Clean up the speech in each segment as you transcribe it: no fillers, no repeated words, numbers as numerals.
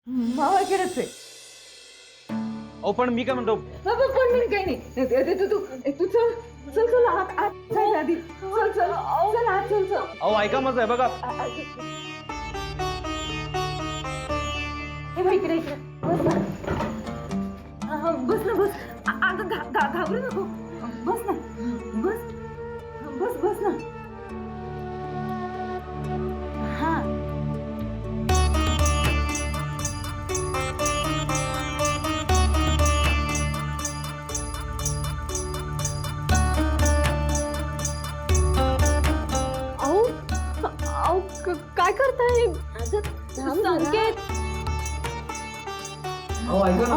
मावाकडे अहो पण मी काय म्हणतो, पण मी काही नाही. तू चल चल चल आत चल आधी चल चल चल आत चल चल. अहो ऐका माझं आहे बघा. हे बघ इकडे इकडे बस ना. बस ना बस. अगं घाबरू नको. बस ना बस बस बस ना. हा काय करताय? संकेत अहो ऐका ना.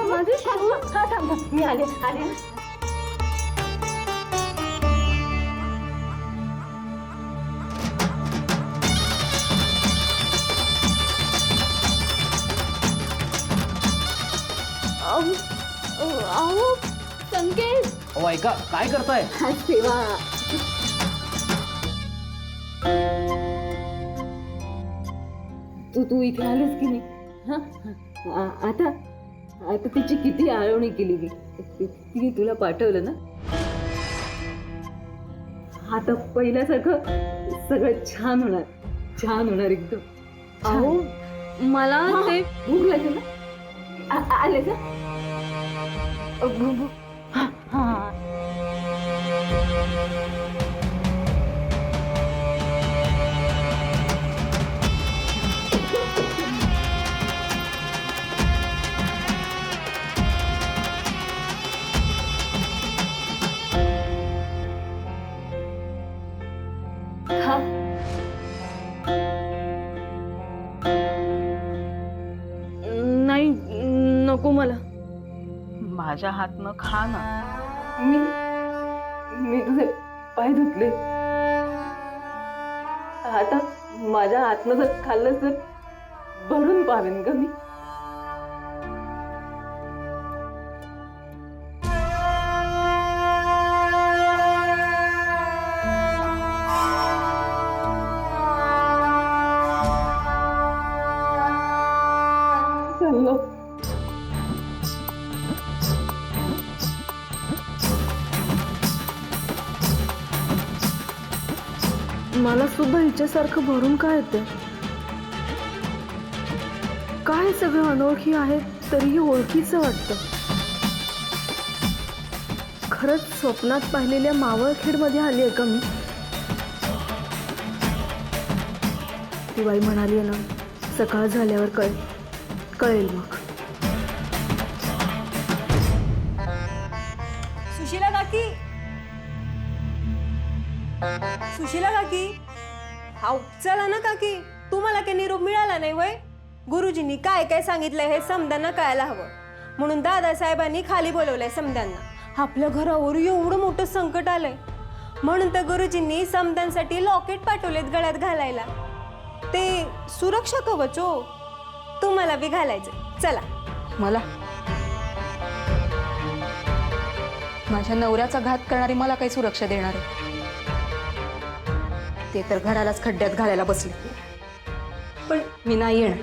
माझे हा थांबा मी आले आले. अहो संकेत अहो ऐका, काय करताय? सेवा तू इथे आलीस की नाही? हा आता आता तिची किती आळवणी केली मी. तिने तुला पाठवलं ना. आता पहिल्यासारखं सगळं छान होणार एकदम. अहो मला ते भूक लागली ना. आले का? हा हा नाही नको मला. माझ्या हातनं खा ना. मी तुझे पाय धुतले. आता माझ्या हातनं जर खाल्लं तर भरून पावेन ग मी. चाललो. मला सुद्धा हिच्यासारखं भरून काय येते. काय सगळं अनोळखी आहेत तरीही ओळखीचं वाटतं. खरंच स्वप्नात पाहिलेल्या मावळखेडमध्ये आली आहे का मी? ती बाई म्हणाली आहे ना, सकाळ झाल्यावर कळेल मग. सुशीला काकी, सुशीला काकी, हाव चला ना काकी. तुम्हाला काही निरोप मिळाला नाही वय? गुरुजींनी काय काय सांगितलंय हे समद्यांना कळायला हवं म्हणून दादासाहेबांनी खाली बोलवलंय समद्यांना. आपल्या घरावर एवढं मोठं संकट आलंय म्हणून तर गुरुजींनी समद्यांसाठी लॉकेट पाठवलेत गळ्यात घालायला. ते सुरक्षा कवच हो, तुम्हाला बी घालायचं. चला. मला माझ्या नवऱ्याचा घात करणारी मला काही सुरक्षा देणार आहे? ते तर घरालाच खड्ड्यात घालायला बसले. पण मी नाही येणार.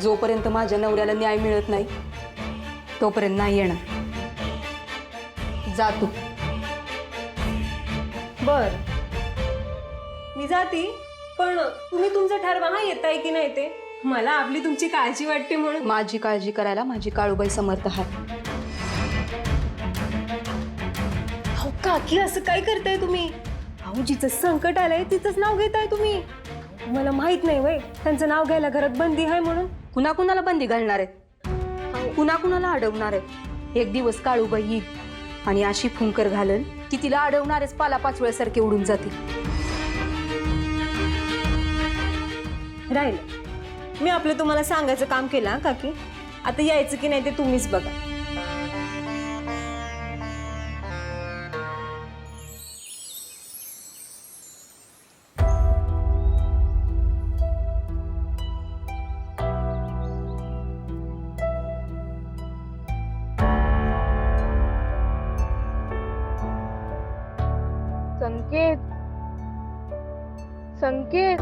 जोपर्यंत माझ्या नवऱ्याला न्याय मिळत नाही तोपर्यंत नाही येणार. जा तू. बर मी जाती, पण तुम्ही तुमचं ठरवा हा येताय की नाही ते. मला आपली तुमची काळजी वाटते म्हणून. माझी काळजी करायला माझी काळूबाई समर्थ आहे. अहो काकी असं काय करताय तुम्ही? अहो जिचं संकट आलंय तिचंच नाव घेताय तुम्ही. मला माहित नाही वय त्यांचं नाव घ्यायला घरात बंदी आहे म्हणून. कुणाकुणाला बंदी घालणार आहेत? कुणाकुणाला अडवणार आहेत? एक दिवस काळूबाई येईल आणि अशी फुंकर घालन की तिला अडवणारेच पालापाचोळ्यासारखे उडून जातील. राहील मी आपलं तुम्हाला सांगायचं काम केलं हा काकी. आता यायचं की नाही ते तुम्हीच बघा. संकेत, संकेत.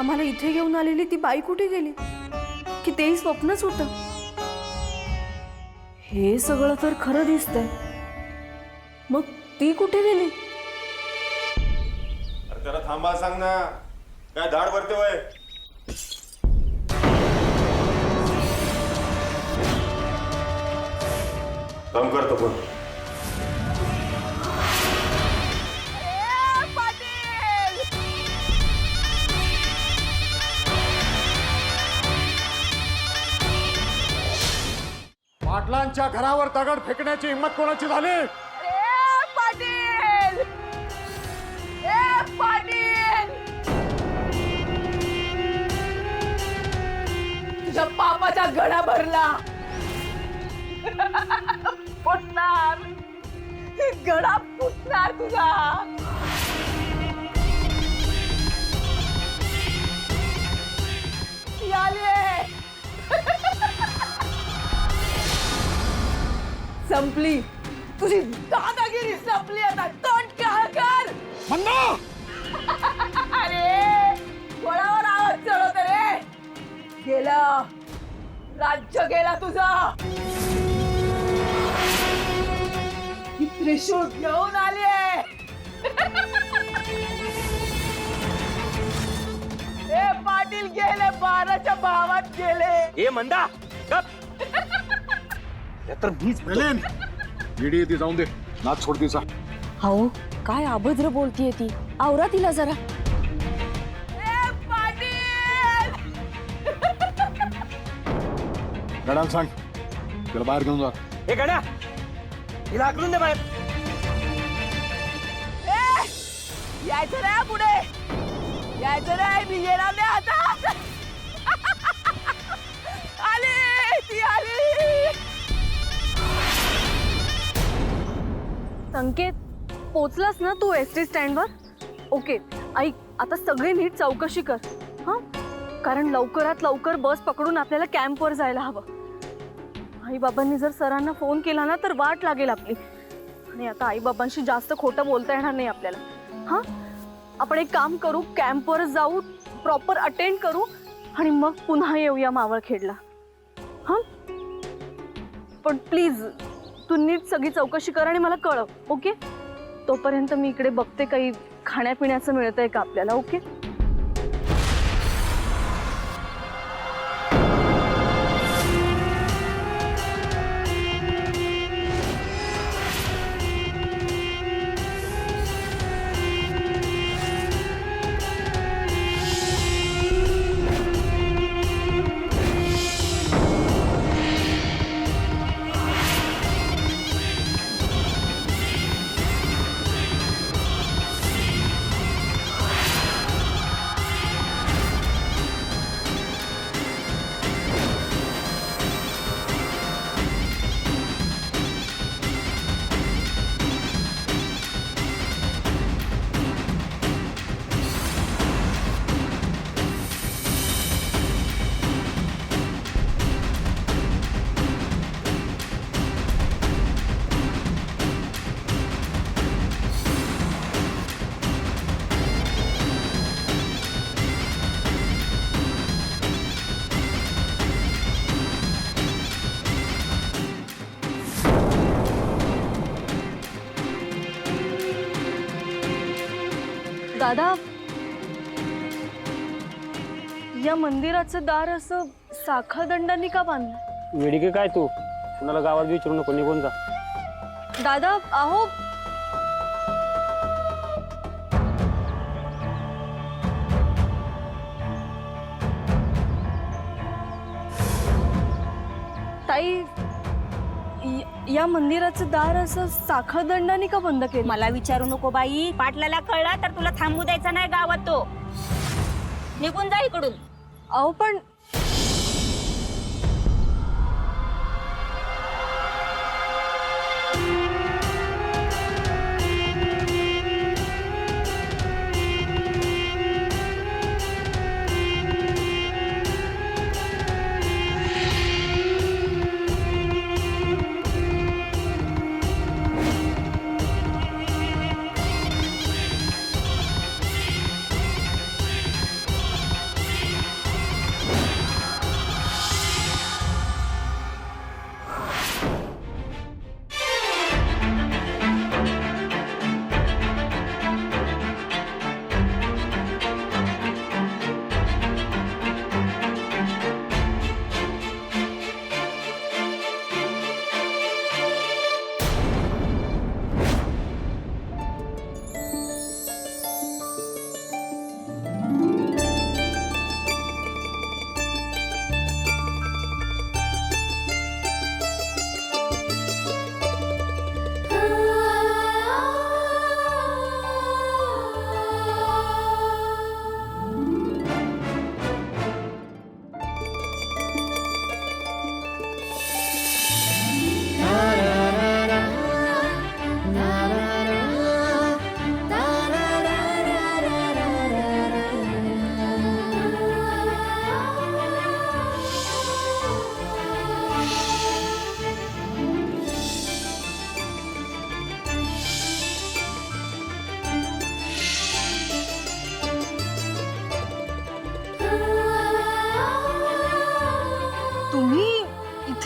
आम्हाला इथे घेऊन आलेली ती बाई कुठे गेली? की तेही स्वप्नच होतं? हे सगळं तर खरं दिसतंय, मग ती कुठे गेली? अरे जरा थांबा, सांग ना, काय धाड भरते वय? काम करतो पण पाटलांच्या घरावर दगड फेकण्याची हिंमत कोणाची झाली? तुझ्या पापाचा गडा भरला फुटणार, गडा फुटणार तुझा. ती आलीये. संपली तुझी दादागिरी, संपली आता. तोंड काळ कर. अरे कोणावर आवाज चढवत रे? गेला राज्य, गेला तुझा. ही त्रिशूळ घेऊन आलीये. ए पाटील गेले, 12च्या भावात गेले. ए मंदा गप. हे तर मीच मिलिंद, ईडी येते, जाऊन दे. नाच सोड तिचा. अहो काय अभद्र बोलतीये ती, आवरा तिला जरा. ए पाटील. गडाला सांग, त्याला बाहेर घेऊन जा. हे गड्या, हिला हाकलून दे बाहेर. ए यायचं रे पुढे, यायचं रे. मी येणार नाही आता. आली ती, आली. संकेत, पोचलास ना तू एसटी स्टँडवर? ओके, ऐक, आता सगळे नीट चौकशी कर हां, कारण लवकरात लवकर बस पकडून आपल्याला कॅम्पवर जायला हवं. आईबाबांनी जर सरांना फोन केला ना तर वाट लागेल आपली. आणि आता आईबाबांशी जास्त खोटं बोलता येणार नाही आपल्याला. हां, आपण एक काम करू, कॅम्पवर जाऊ, प्रॉपर अटेंड करू आणि मग पुन्हा येऊया मावळखेडला. हां, पण प्लीज तू नीट सगळी चौकशी कर आणि मला कळव. ओके, तोपर्यंत मी इकडे बघते काही खाण्यापिण्याचं मिळतंय का आपल्याला. ओके. दादा, या मंदिराचं दार असं साखळदंडांनी का बांधलं? वेडिके काय तू, कुणाला गावात विचारू नको, निघून जा. दादा अहो, ताई, या मंदिराचं दार असं साखळदंडाने का बंद केलं? मला विचारू नको बाई. पाटलाला कळला तर तुला थांबू द्यायचा नाही गावात. तो निघून जा इकडून. अहो पण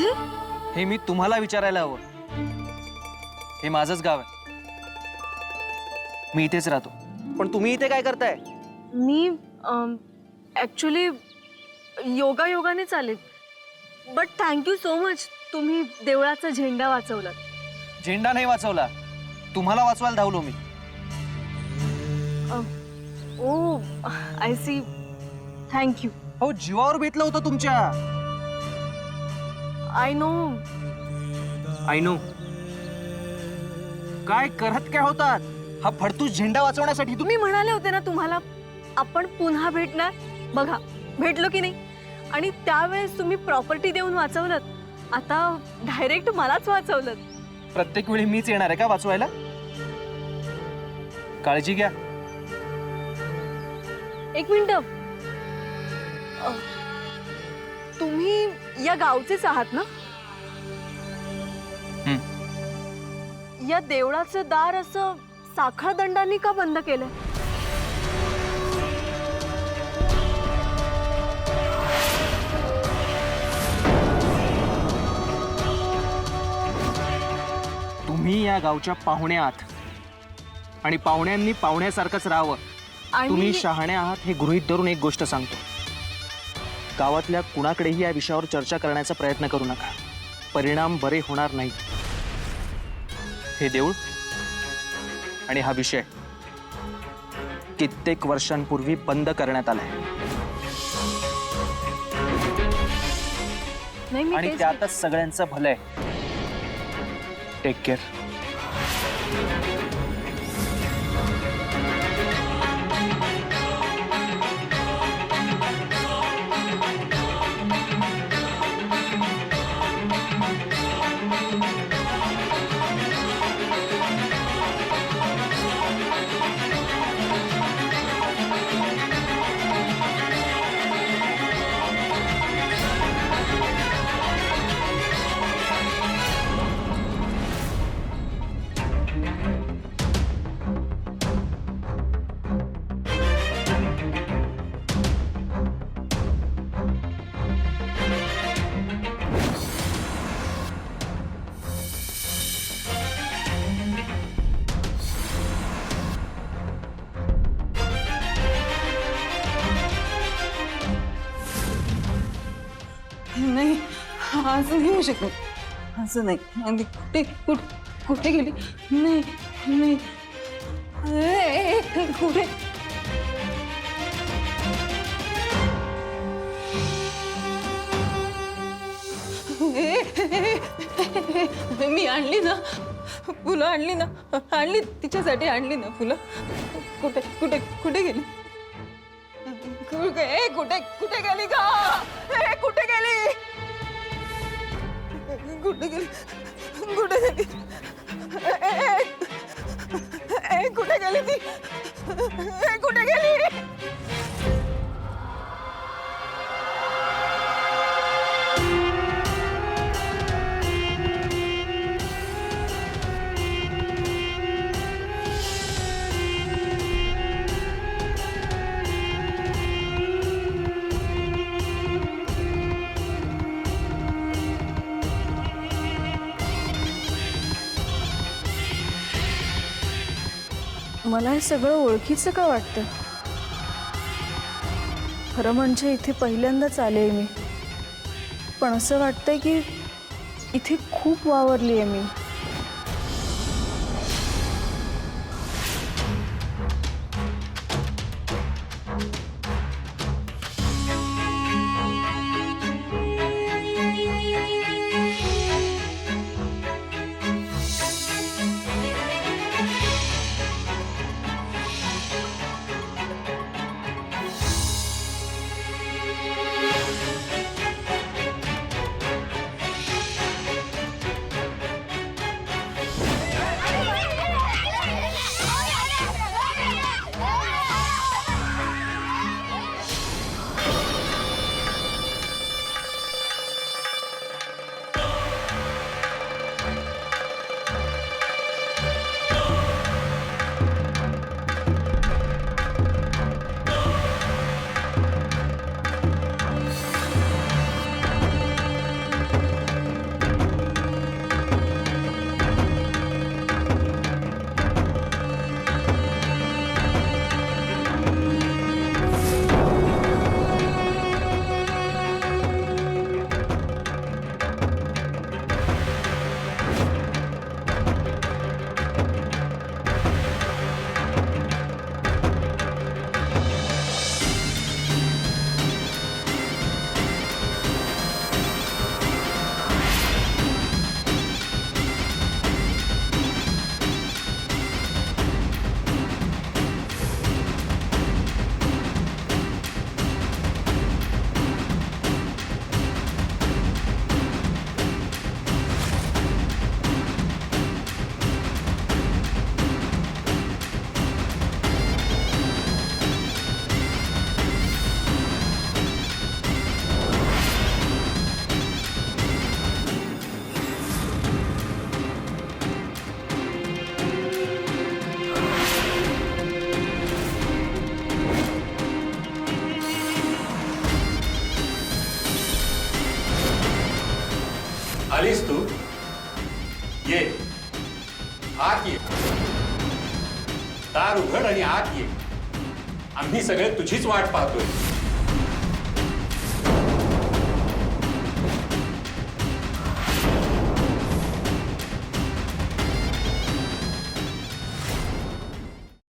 कुठे? हे मी तुम्हाला विचारायला हवं. हे माझंच गाव आहे. मी इथेच राहतो. पण तुम्ही इथे काय करताय? मी ॲक्च्युली योगाने चालेल. बट थँक्यू सो मच, तुम्ही देवळाचा झेंडा वाचवलात. झेंडा नाही वाचवला, तुम्हाला वाचवायला धावलो मी. ओ आय सी, थँक्यू. हो, जीवावर बेतलं होतं तुमच्या. I know. काय करत काय होतात? हा फडतूस झेंडा वाचवण्यासाठी तुम्ही. तुम्ही म्हणाले होते ना तुम्हाला आपण पुन्हा भेटणार. बघा भेटलो की नाही. आणि त्यावेळेस तुम्ही प्रॉपर्टी देऊन वाचवलं. आता डायरेक्ट मलाच वाचवलं. प्रत्येक वेळी मीच येणार आहे का वाचवायला? काळजी घ्या. एक मिनिट, तुम्ही या गावचेच आहात ना? या देवळाचं दार असं साखळ दंडांनी का बंद केलंय? तुम्ही या गावच्या पाहुण्या आहात आणि पाहुण्यांनी पाहुण्यासारखंच राहावं. तुम्ही शहाणे आहात हे गृहीत धरून एक गोष्ट सांगतो. गावातल्या कुणाकडेही या विषयावर चर्चा करण्याचा प्रयत्न करू नका. परिणाम बरे होणार नाहीत. हे देऊळ आणि हा विषय कित्येक वर्षांपूर्वी बंद करण्यात आलाय. नाही, मी आणि तेच- त्यातच सगळ्यांचं भलं आहे. Take care. नाही, असं नाही होऊ शकत. असं नाही. आणि कुठे गेली? नाही. कुठे? मी आणली ना फुलं, आणली तिच्यासाठी आणली ना फुलं. कुठे गेली? कुठे गेली का? कुठे गेली? कुठे गेली? ती? कुठे गेली? मला हे सगळं ओळखीचं का वाटतं? खरं म्हणजे इथे पहिल्यांदाच आले मी. पण असं वाटतंय की इथे खूप वावरली आहे मी. आत ये. दार उघड आणि आत ये. आम्ही सगळे तुझीच वाट पाहतोय.